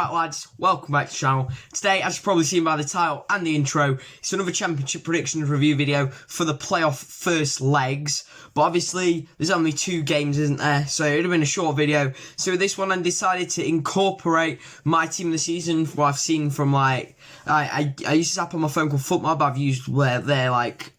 Alright lads, welcome back to the channel. Today, as you've probably seen by the title and the intro, it's another championship predictions review video for the playoff first legs. But obviously, there's only 2 games, isn't there? So it would have been a short video. So with this one, I decided to incorporate my team of the season, what I've seen from I used this app on my phone called FootMob. I've used where their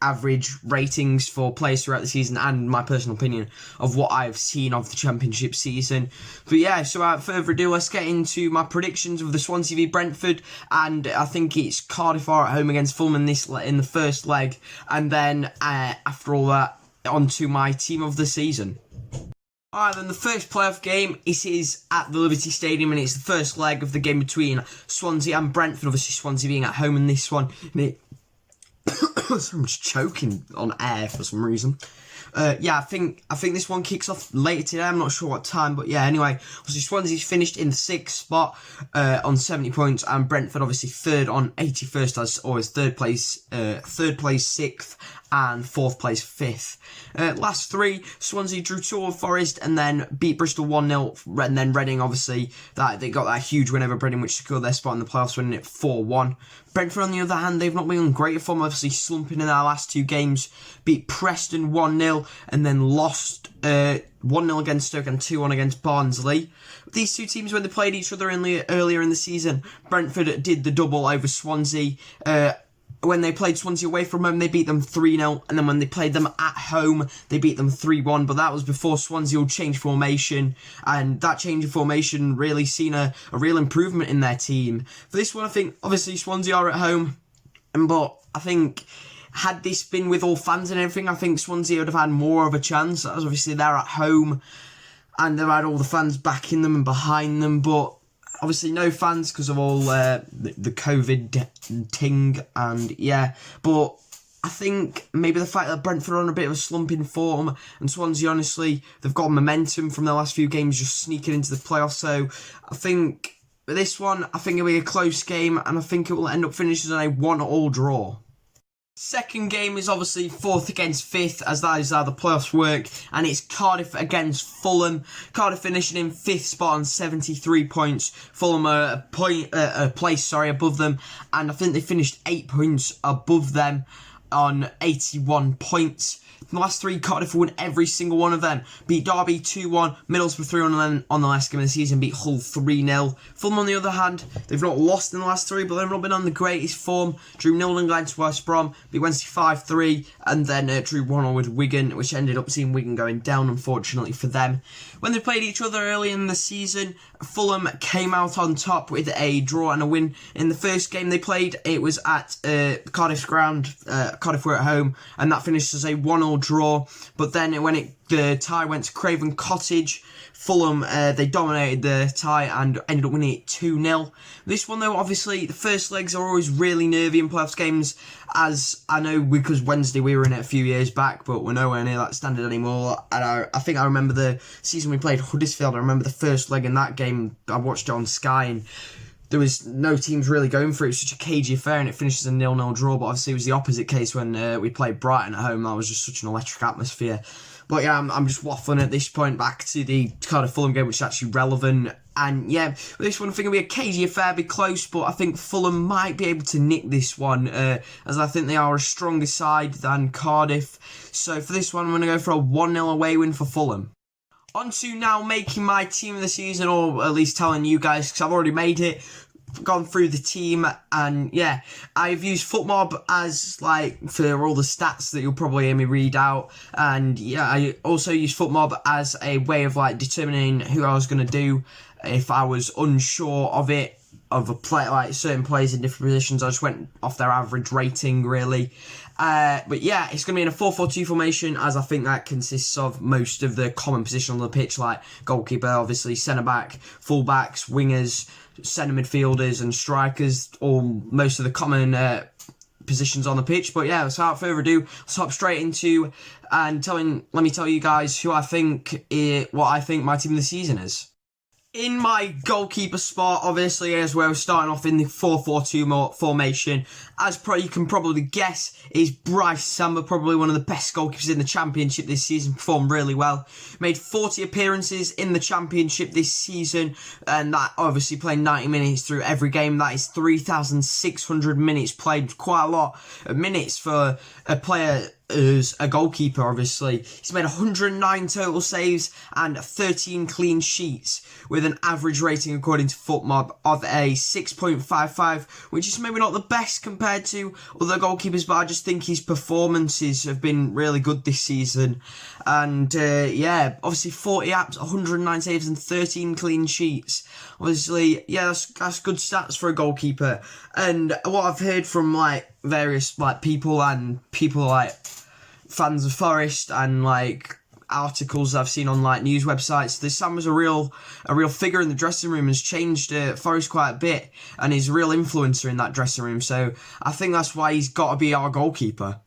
average ratings for players throughout the season and my personal opinion of what I've seen of the championship season. But yeah, so without further ado, let's get into my predictions of the Swansea v Brentford, and I think it's Cardiff are at home against Fulham in the first leg, and then after all that, onto my team of the season. Alright, then the first playoff game, it is at the Liberty Stadium, and it's the first leg of the game between Swansea and Brentford. Obviously, Swansea being at home in this one. So I'm just choking on air for some reason. Yeah, I think this one kicks off later today. I'm not sure what time, but yeah, anyway. Obviously, Swansea's finished in the 6th spot on 70 points, and Brentford obviously 3rd on 81st, as always. 3rd place 6th, and 4th place 5th. Last 3, Swansea drew 2 with Forest and then beat Bristol 1-0, and then Reading, obviously, they got that huge win over Reading, which secured their spot in the playoffs, winning it 4-1. Brentford, on the other hand, they've not been on great form, obviously slumping in their last 2 games, beat Preston 1-0 and then lost 1-0 against Stoke and 2-1 against Barnsley. These 2 teams, when they played each other earlier in the season, Brentford did the double over Swansea. When they played Swansea away from home, they beat them 3-0, and then when they played them at home, they beat them 3-1, but that was before Swansea would change formation, and that change of formation really seen a real improvement in their team. For this one, I think, obviously, Swansea are at home, but I think, had this been with all fans and everything, I think Swansea would have had more of a chance, as obviously they're at home, and they've had all the fans backing them and behind them, but obviously no fans because of all the COVID ting, and yeah, but I think maybe the fact that Brentford are on a bit of a slump in form, and Swansea, honestly, they've got momentum from their last few games just sneaking into the playoffs, so I think with this one, I think it'll be a close game, and I think it will end up finishing on a 1-1 draw. Second game is obviously 4th against 5th, as that is how the playoffs work, and it's Cardiff against Fulham. Cardiff finishing in 5th spot on 73 points. Fulham are a place above them, and I think they finished 8 points above them on 81 points. In the last 3, Cardiff won every single one of them. Beat Derby 2-1, Middlesbrough 3-1, and then on the last game of the season beat Hull 3-0. Fulham, on the other hand, they've not lost in the last 3, but they've not been on the greatest form. Drew 0-0 against West Brom, beat Wednesday 5-3, and then drew 1-0 with Wigan, which ended up seeing Wigan going down, unfortunately for them. When they played each other early in the season, Fulham came out on top with a draw and a win. In the first game they played, it was at Cardiff's ground. Cardiff were at home, and that finished as a 1-1 draw. But then when the tie went to Craven Cottage, Fulham, they dominated the tie and ended up winning it 2-0. This one, though, obviously, the first legs are always really nervy in playoffs games, as I know because Wednesday we were in it a few years back, but we're nowhere near that standard anymore. And I think I remember the season we played Huddersfield. I remember the first leg in that game. I watched it on Sky, and there was no teams really going for it. It was such a cagey affair, and it finishes a 0-0 draw. But obviously, it was the opposite case when we played Brighton at home. That was just such an electric atmosphere. But yeah, I'm just waffling at this point. Back to the Cardiff Fulham game, which is actually relevant. And yeah, this one I think will be a cagey affair, be close, but I think Fulham might be able to nick this one, as I think they are a stronger side than Cardiff. So for this one, I'm going to go for a 1-0 away win for Fulham. On to now making my team of the season, or at least telling you guys, because I've already made it, gone through the team, and yeah, I've used FootMob as for all the stats that you'll probably hear me read out, and yeah, I also used FootMob as a way of determining who I was going to do if I was unsure of it, of a play, certain players in different positions. I just went off their average rating, really. But yeah, it's going to be in a 4-4-2 formation, as I think that consists of most of the common position on the pitch, like goalkeeper, obviously, centre-back, full-backs, wingers, centre midfielders and strikers, all most of the common positions on the pitch. But yeah, so without further ado, let's hop straight into let me tell you guys who I think, what I think my team of the season is. In my goalkeeper spot, obviously, as we're starting off in the 4-4-2 formation, as you can probably guess, is Bryce Samba, probably one of the best goalkeepers in the Championship this season, performed really well. Made 40 appearances in the Championship this season, and that obviously playing 90 minutes through every game. That is 3,600 minutes played, quite a lot of minutes for a player as a goalkeeper. Obviously, he's made 109 total saves and 13 clean sheets, with an average rating according to FootMob of a 6.55, which is maybe not the best compared to other goalkeepers, but I just think his performances have been really good this season. And yeah, obviously 40 apps, 109 saves and 13 clean sheets. Obviously, yeah, that's good stats for a goalkeeper. And what I've heard from like various like people like fans of Forest and like articles I've seen on like news websites, this Sam was a real figure in the dressing room, has changed Forest quite a bit, and is a real influencer in that dressing room. So I think that's why he's got to be our goalkeeper.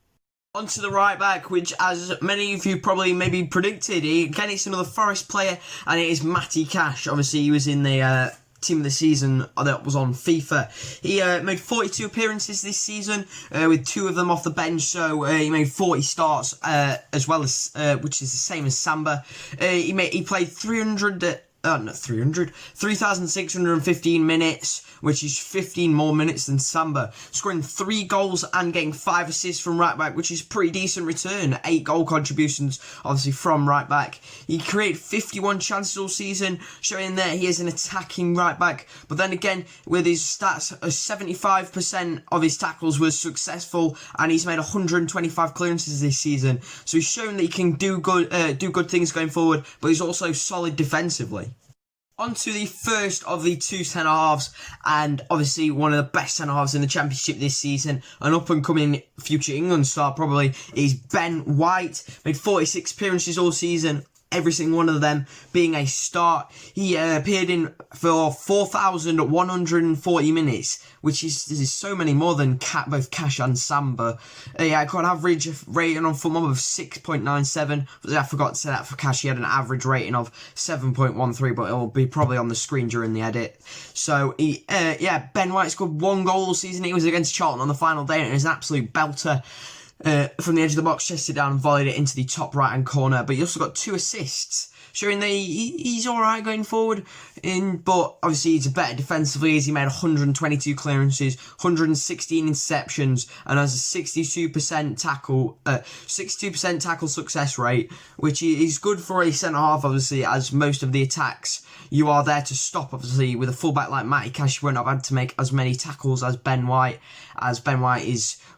On to the right back, which, as many of you probably maybe predicted, again, it's another Forest player, and it is Matty Cash. Obviously, he was in the team of the season that was on FIFA. He made 42 appearances this season, with 2 of them off the bench, so he made 40 starts, as well as, which is the same as Samba. He played 3,615 minutes, which is 15 more minutes than Samba, scoring 3 goals and getting 5 assists from right back, which is a pretty decent return. 8 goal contributions, obviously, from right back. He created 51 chances all season, showing that he is an attacking right back. But then again, with his stats, 75% of his tackles were successful, and he's made 125 clearances this season. So he's shown that he can do good things going forward, but he's also solid defensively. On to the first of the 2 centre-halves, and obviously one of the best centre-halves in the Championship this season, an up-and-coming future England star probably, is Ben White. Made 46 appearances all season, every single one of them being a start. He appeared in for 4,140 minutes, which is so many more than both Cash and Samba. Yeah, got an average rating on FootMob of 6.97. I forgot to say that for Cash. He had an average rating of 7.13, but it will be probably on the screen during the edit. So, yeah, Ben White scored 1 goal all season. He was against Charlton on the final day, and it was an absolute belter. From the edge of the box, chested down and volleyed it into the top right-hand corner. But he also got 2 assists, showing that he's alright going forward. But obviously he's better defensively, as he made 122 clearances, 116 interceptions, and has a 62% tackle success rate, which is good for a centre-half, obviously, as most of the attacks you are there to stop. Obviously, with a fullback like Matty Cash, you won't have had to make as many tackles as Ben White, is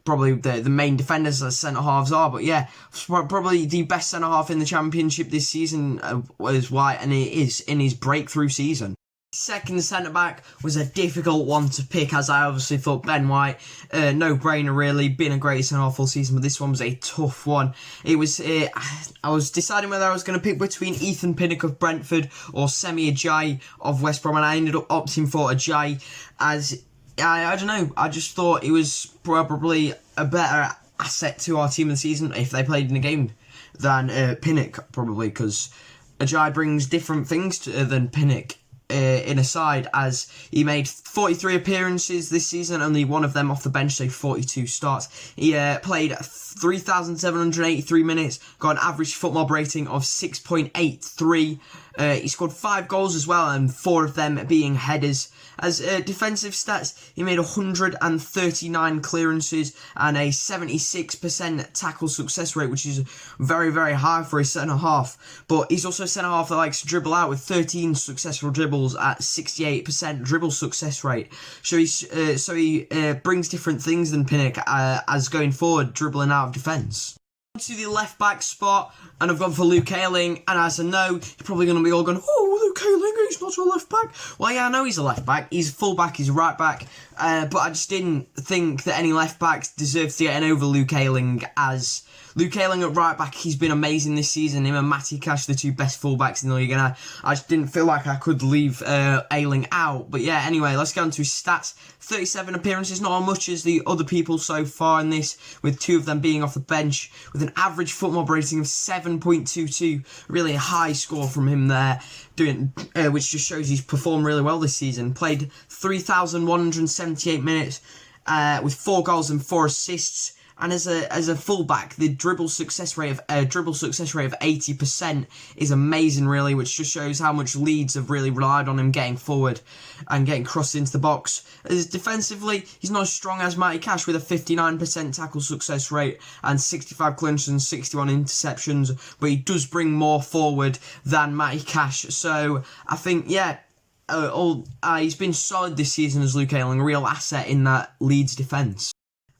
probably the main defenders as centre-halves are. But yeah, probably the best centre-half in the Championship this season was White, and it is in his breakthrough season. Second centre-back was a difficult one to pick, as I obviously thought Ben White, no-brainer really, been a great centre-half all season, but this one was a tough one. I was deciding whether I was going to pick between Ethan Pinnock of Brentford or Semi Ajayi of West Brom, and I ended up opting for Ajayi, as I don't know, I just thought he was probably a better asset to our team of the season if they played in a game than Pinnock, probably, because Ajayi brings different things than Pinnock in a side, as he made 43 appearances this season, only 1 of them off the bench, so 42 starts. He played 3,783 minutes, got an average FootMob rating of 6.83. He scored 5 goals as well, and 4 of them being headers. As defensive stats, he made 139 clearances and a 76% tackle success rate, which is very, very high for a centre-half. But he's also a centre-half that likes to dribble out, with 13 successful dribbles at 68% dribble success rate. So he brings different things than Pinnock, as going forward, dribbling out of defence. To the left back spot, and I've gone for Luke Ayling, and as I know, you're probably going to be all going, oh, Luke Ayling, he's not a left back. Well, yeah, I know he's a left back, he's a full back, he's a right back, but I just didn't think that any left backs deserved to get an over Luke Ayling, as Luke Ayling at right back, he's been amazing this season. Him and Matty Cash, the two best fullbacks in the league, and I just didn't feel like I could leave Ayling out. But yeah, anyway, let's get on to his stats. 37 appearances, not as much as the other people so far in this, with 2 of them being off the bench, with an average football rating of 7.22. Really a high score from him there, which just shows he's performed really well this season. Played 3,178 minutes with 4 goals and 4 assists. And as a fullback, the dribble success rate of 80% is amazing, really, which just shows how much Leeds have really relied on him getting forward and getting crossed into the box. As defensively, he's not as strong as Matty Cash with a 59% tackle success rate and 65 clearances and 61 interceptions, but he does bring more forward than Matty Cash. So I think, yeah, he's been solid this season as Luke Ayling, a real asset in that Leeds defence.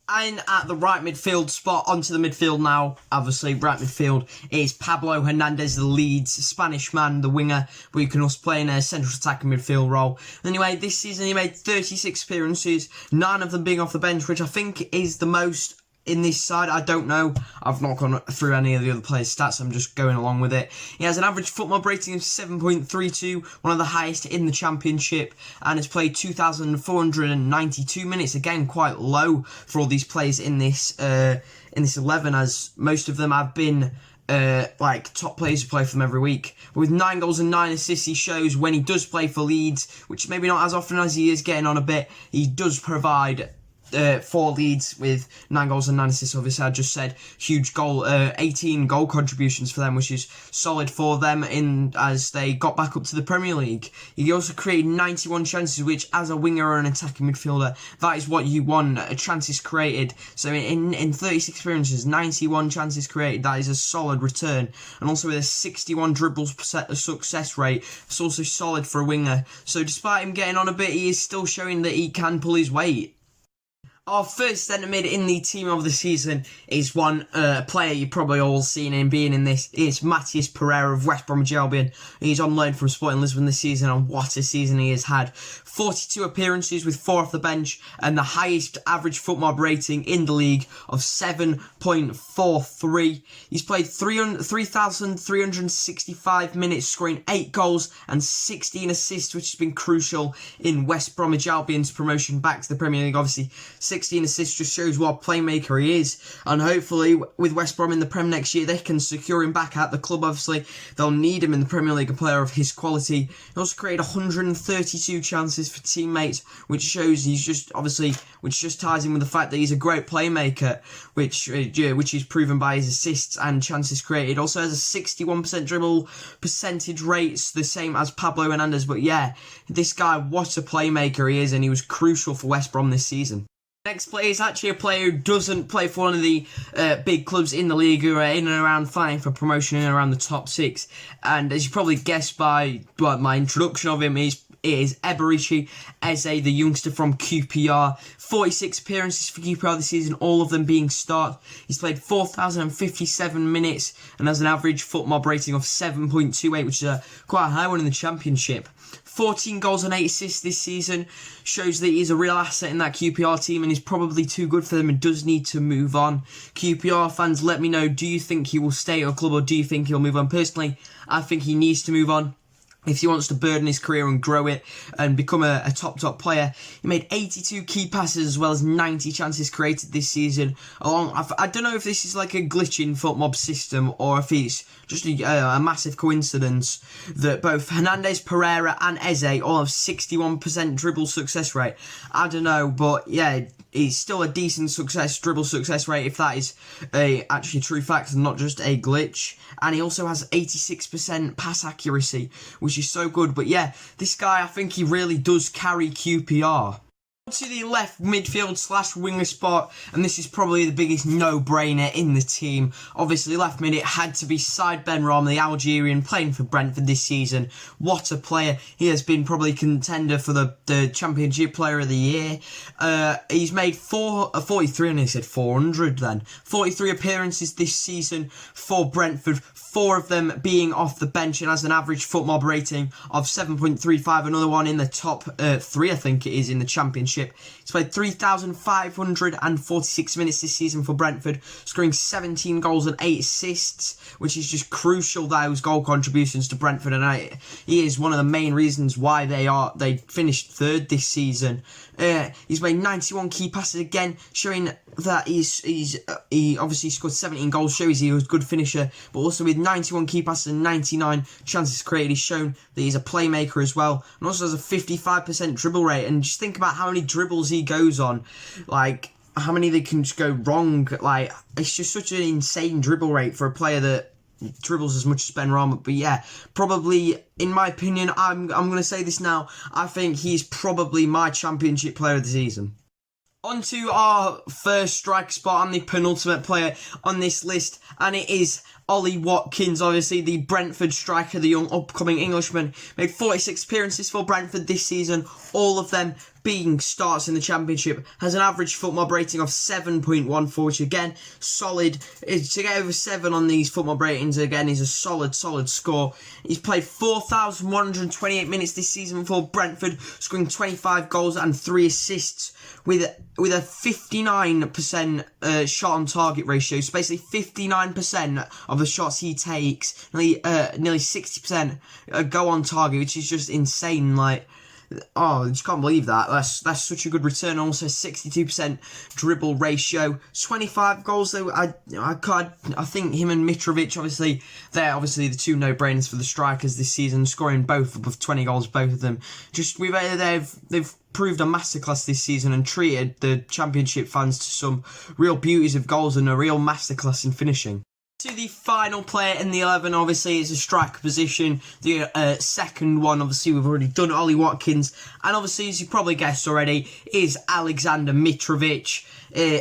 And at the right midfield spot, onto the midfield now. Obviously, right midfield is Pablo Hernandez, the Leeds Spanish man, the winger, but you can also play in a central attacking midfield role. Anyway, this season he made 36 appearances, 9 of them being off the bench, which I think is the most in this side. I don't know. I've not gone through any of the other players' stats. I'm just going along with it. He has an average football rating of 7.32, one of the highest in the Championship, and has played 2,492 minutes. Again, quite low for all these players in this 11, as most of them have been like top players who play for them every week. But with 9 goals and 9 assists, he shows when he does play for Leeds, which maybe not as often as he is getting on a bit, he does provide for Leeds with 9 goals and 9 assists. Obviously, I just said huge goal, 18 goal contributions for them, which is solid for them as they got back up to the Premier League. He also created 91 chances, which as a winger or an attacking midfielder, that is what you want, chances created. So in 36 appearances, 91 chances created, that is a solid return. And also with a 61 dribbles success rate, it's also solid for a winger. So despite him getting on a bit, he is still showing that he can pull his weight. Our first centre mid in the team of the season is one player you've probably all seen him being in this. It's Matheus Pereira of West Bromwich Albion. He's on loan from Sporting Lisbon this season, and what a season he has had. 42 appearances with 4 off the bench, and the highest average footmob rating in the league of 7.43. He's played 3,365 minutes, scoring 8 goals and 16 assists, which has been crucial in West Bromwich Albion's promotion back to the Premier League. Obviously, 16 assists just shows what a playmaker he is, and hopefully with West Brom in the Prem next year they can secure him back at the club. Obviously they'll need him in the Premier League, a player of his quality. He also created 132 chances for teammates, which shows which just ties in with the fact that he's a great playmaker, which is proven by his assists and chances created. Also has a 61% dribble percentage rates, the same as Pablo Hernandez. But yeah, this guy, what a playmaker he is, and he was crucial for West Brom this season. Next player is actually a player who doesn't play for one of the big clubs in the league, who are in and around fighting for promotion in and around the top 6. And as you probably guessed by my introduction of him, it is Eberechi Eze, the youngster from QPR. 46 appearances for QPR this season, all of them being start. He's played 4,057 minutes and has an average footmob rating of 7.28, which is quite a high one in the Championship. 14 goals and 8 assists this season, shows that he's a real asset in that QPR team and is probably too good for them and does need to move on. QPR fans, let me know, do you think he will stay at a club or do you think he'll move on? Personally, I think he needs to move on if he wants to burden his career and grow it and become a top player. He made 82 key passes as well as 90 chances created this season. I don't know if this is like a glitch in FootMob system or if it's just a massive coincidence that both Hernandez, Pereira and Eze all have 61% dribble success rate. I don't know, but yeah, it's still a decent dribble success rate if that is actually true fact and not just a glitch. And he also has 86% pass accuracy, which is so good. But yeah, this guy, I think he really does carry QPR. To the left midfield / winger spot, and this is probably the biggest no-brainer in the team. Obviously, left mid, it had to be Said Benrahma, the Algerian, playing for Brentford this season. What a player. He has been probably contender for the Championship Player of the Year. He's made 43, and he said 400 then. 43 appearances this season for Brentford. 4 of them being off the bench and has an average foot mob rating of 7.35. Another one in the top 3, I think it is, in the Championship. He's played 3,546 minutes this season for Brentford, scoring 17 goals and 8 assists, which is just crucial, those goal contributions to Brentford, and he is one of the main reasons why they finished 3rd this season. He's made 91 key passes again, showing that he obviously scored 17 goals, shows he was a good finisher, but also with 91 key passes and 99 chances created, he's shown that he's a playmaker as well, and also has a 55% dribble rate. And just think about how many dribbles he goes on, like how many they can just go wrong. Like, it's just such an insane dribble rate for a player that dribbles as much as Ben Rama. But yeah, probably, in my opinion, I'm going to say this now, I think he's probably my Championship player of the season. On to our first striker spot and the penultimate player on this list, and it is Ollie Watkins, obviously the Brentford striker, the young upcoming Englishman. Made 46 appearances for Brentford this season, all of them being starts in the Championship. Has an average foot mob rating of 7.14, which again, solid. To get over 7 on these foot mob ratings again is a solid score. He's played 4,128 minutes this season for Brentford, scoring 25 goals and 3 assists with a 59% shot on target ratio. So basically 59% of the shots he takes, nearly 60% go on target, which is just insane. Like, oh, I just can't believe that. That's such a good return. Also 62% dribble ratio. 25 goals though. I think him and Mitrovic, obviously, they're obviously the 2 no-brainers for the strikers this season, scoring both above 20 goals, both of them. Just they've proved a masterclass this season and treated the Championship fans to some real beauties of goals and a real masterclass in finishing. To the final player in the 11, obviously, is a striker position. The second one, obviously, we've already done Ollie Watkins. And obviously, as you probably guessed already, is Alexander Mitrovic.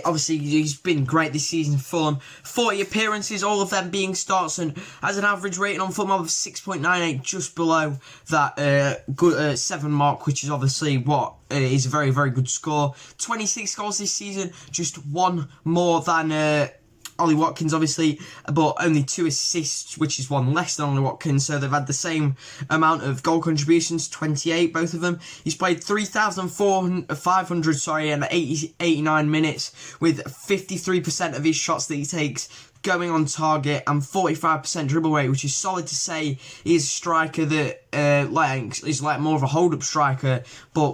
Obviously, he's been great this season for Fulham. 40 appearances, all of them being starts, and has an average rating on foot mob of 6.98, just below that good 7 mark, which is obviously what is a very, very good score. 26 goals this season, just 1 more than Ollie Watkins, obviously, but only 2 assists, which is 1 less than Ollie Watkins, so they've had the same amount of goal contributions, 28, both of them. He's played 3,500 and 89 minutes, with 53% of his shots that he takes going on target and 45% dribble rate, which is solid to say. He's a striker that is like more of a hold-up striker, but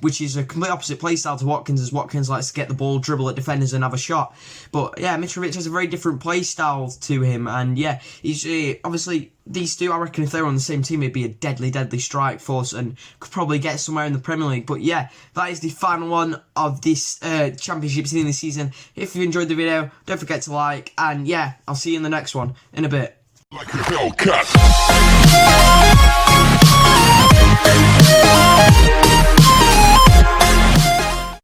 which is a complete opposite playstyle to Watkins, as Watkins likes to get the ball, dribble at defenders and have a shot. But yeah, Mitrovic has a very different playstyle to him, and yeah, he's obviously, these two, I reckon if they were on the same team, it'd be a deadly strike force and could probably get somewhere in the Premier League. But yeah, that is the final one of this Championship team this season. If you enjoyed the video, don't forget to like, and yeah, I'll see you in the next one in a bit. Like a Hellcat.